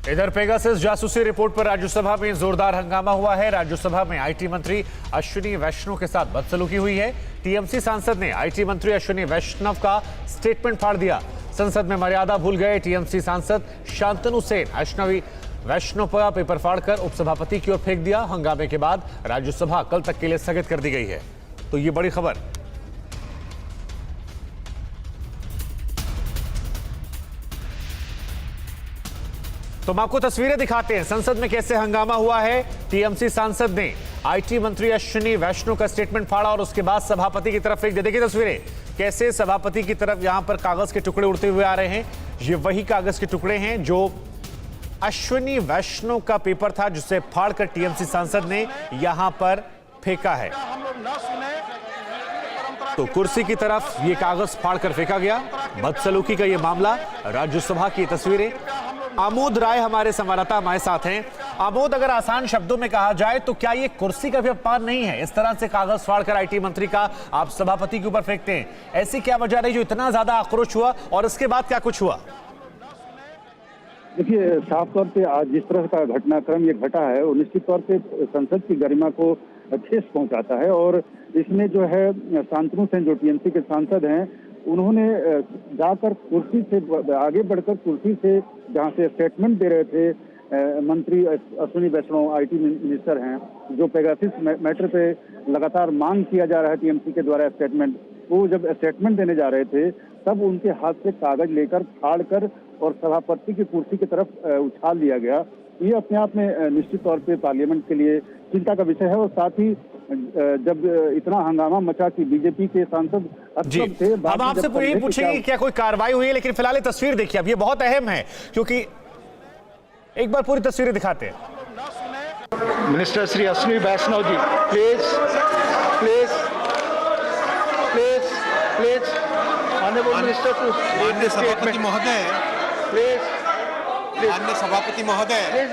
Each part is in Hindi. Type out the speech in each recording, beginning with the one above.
इधर पेगासस जासूसी रिपोर्ट पर राज्यसभा में जोरदार हंगामा हुआ है। राज्यसभा में आईटी मंत्री अश्विनी वैष्णव के साथ बदसलूकी हुई है। टीएमसी सांसद ने आईटी मंत्री अश्विनी वैष्णव का स्टेटमेंट फाड़ दिया। संसद में मर्यादा भूल गए टीएमसी सांसद शांतनु सेन अश्विनी वैष्णव का पेपर फाड़कर उपसभापति की ओर फेंक दिया। हंगामे के बाद राज्यसभा कल तक के लिए स्थगित कर दी गई है। तो ये बड़ी खबर। तो हम आपको तस्वीरें दिखाते हैं संसद में कैसे हंगामा हुआ है। टीएमसी सांसद ने आईटी मंत्री अश्विनी वैष्णव का स्टेटमेंट फाड़ा और उसके बाद सभापति की तरफ फेंक दिया। देखिए तस्वीरें कैसे सभापति की तरफ यहां पर कागज के टुकड़े उड़ते हुए आ रहे हैं। ये वही कागज के टुकड़े हैं जो अश्विनी वैष्णव का पेपर था जिसे फाड़कर टीएमसी सांसद ने यहां पर फेंका है। तो कुर्सी की तरफ ये कागज फाड़कर फेंका गया। बदसलूकी का ये मामला। राज्यसभा की तस्वीरें। आमोद राय हमारे संवाददाता हमारे साथ हैं। आमोद, अगर आसान शब्दों में कहा जाए तो क्या ये कुर्सी का भी अपमान नहीं है? इस तरह से कागज फाड़कर आईटी मंत्री का आप सभापति के ऊपर फेंकते हैं, ऐसी क्या वजह रही जो इतना ज्यादा आक्रोश हुआ और इसके बाद क्या कुछ हुआ? देखिए, साफ तौर पे आज जिस तरह का घटनाक्रम ये घटा है वो निश्चित तौर पे संसद की गरिमा को ठेस पहुंचाता है। और इसमें जो है शांतनु सेन जो टीएमसी के सांसद हैं, उन्होंने जाकर कुर्सी से आगे बढ़कर कुर्सी से जहां से स्टेटमेंट दे रहे थे मंत्री अश्विनी वैष्णव आईटी मिनिस्टर हैं, जो पेगासस मैटर पे लगातार मांग किया जा रहा है टीएमसी के द्वारा स्टेटमेंट, वो जब स्टेटमेंट देने जा रहे थे तब उनके हाथ से कागज लेकर फाड़ कर और सभापति की कुर्सी की तरफ उछाल दिया गया। ये अपने आप में निश्चित तौर पे पार्लियामेंट के लिए चिंता का विषय है। और साथ ही जब इतना हंगामा मचा कि बीजेपी के सांसद थे। अब आपसे यही पूछेंगे कि क्या कोई कार्रवाई हुई है, लेकिन फिलहाल तस्वीर देखिए, अब ये बहुत अहम है क्योंकि एक बार पूरी तस्वीरें दिखाते हैं। Minister Shri Ashwini Vaishnaw ji, please please please please honourable minister to माननीय सभापति महोदय, प्लीज माननीय सभापति महोदय, please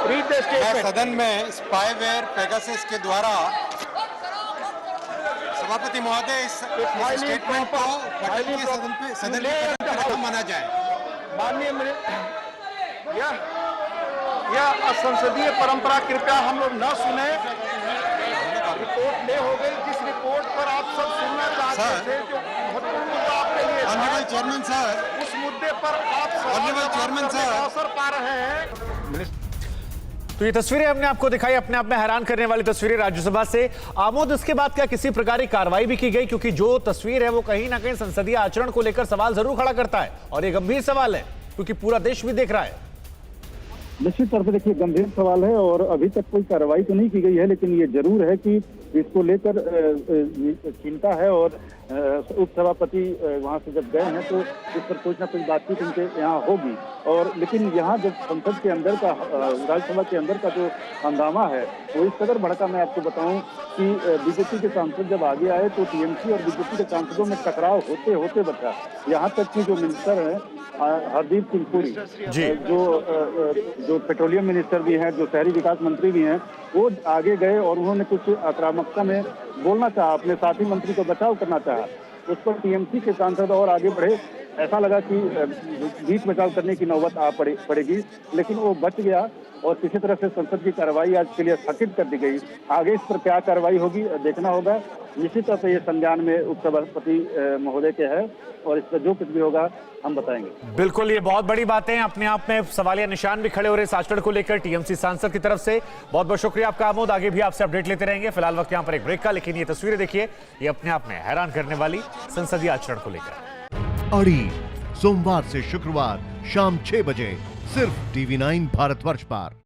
read the main statement. सदन में स्पाईवेयर पेगासस के द्वारा सभापति महोदय इस स्टेटमेंट को सदन में माना जाए। माननीय यह असंसदीय परंपरा कृपया हम लोग न सुने। रिपोर्ट ले हो गई, जिस रिपोर्ट पर आप सब सुनना चाहते थे, जो महत्वपूर्ण मुद्दा आपके लिए ऑनरेबल चेयरमैन सर, उस मुद्दे पर आप ऑनरेबल चेयरमैन सर अवसर पा रहे हैं। तो ये तस्वीरें हमने आपको दिखाई, अपने आप में हैरान करने वाली तस्वीरें राज्यसभा से। आमोद, इसके बाद क्या किसी प्रकार की कार्रवाई भी की गई? क्योंकि जो तस्वीर है वो कहीं ना कहीं संसदीय आचरण को लेकर सवाल जरूर खड़ा करता है और ये गंभीर सवाल है क्योंकि पूरा देश भी देख रहा है। निश्चित तौर पे देखिए गंभीर सवाल है और अभी तक कोई कार्रवाई तो नहीं की गई है, लेकिन ये जरूर है कि इसको लेकर चिंता है। और उपसभापति वहां से जब गए हैं तो इस पर कुछ ना कुछ बातचीत उनके यहाँ होगी। और लेकिन यहाँ जब संसद के अंदर का, राज्यसभा के अंदर का जो हंगामा है वो इस कदर भड़का, मैं आपको बताऊं कि बीजेपी के सांसद जब आगे आए तो टीएमसी और बीजेपी के सांसदों में टकराव होते होते बचा। यहाँ तक कि जो मिनिस्टर हैं हरदीप सिंह पुरी, जो पेट्रोलियम मिनिस्टर भी हैं, जो शहरी विकास मंत्री भी हैं, वो आगे गए और उन्होंने कुछ आक्रामकता में बोलना चाहा, अपने साथी मंत्री को बचाव करना चाहा। उस पर टीएमसी के सांसद और आगे बढ़े। ऐसा लगा कि बीच बचाव करने की नौबत आ पड़ेगी, लेकिन वो बच गया और किसी तरह से संसद की कार्रवाई आज के लिए स्थगित कर दी गई। आगे इस पर क्या कार्रवाई होगी देखना होगा। निश्चित तौर पर ये संज्ञान में उपसभापति महोदय के है और इस पर जो कुछ भी होगा हम बताएंगे। बिल्कुल, ये बहुत बड़ी बातें हैं। अपने आप में सवालिया निशान भी खड़े हो रहे इस आचरण को लेकर टीएमसी सांसद की तरफ से। बहुत बहुत शुक्रिया आपका आमोद, आगे भी आपसे अपडेट लेते रहेंगे। फिलहाल वक्त यहाँ पर एक ब्रेक का, लेकिन ये तस्वीरें देखिए, ये अपने आप में हैरान करने वाली संसदीय आचरण को लेकर। अड़ी सोमवार से शुक्रवार शाम 6 बजे सिर्फ TV9 भारतवर्ष पर।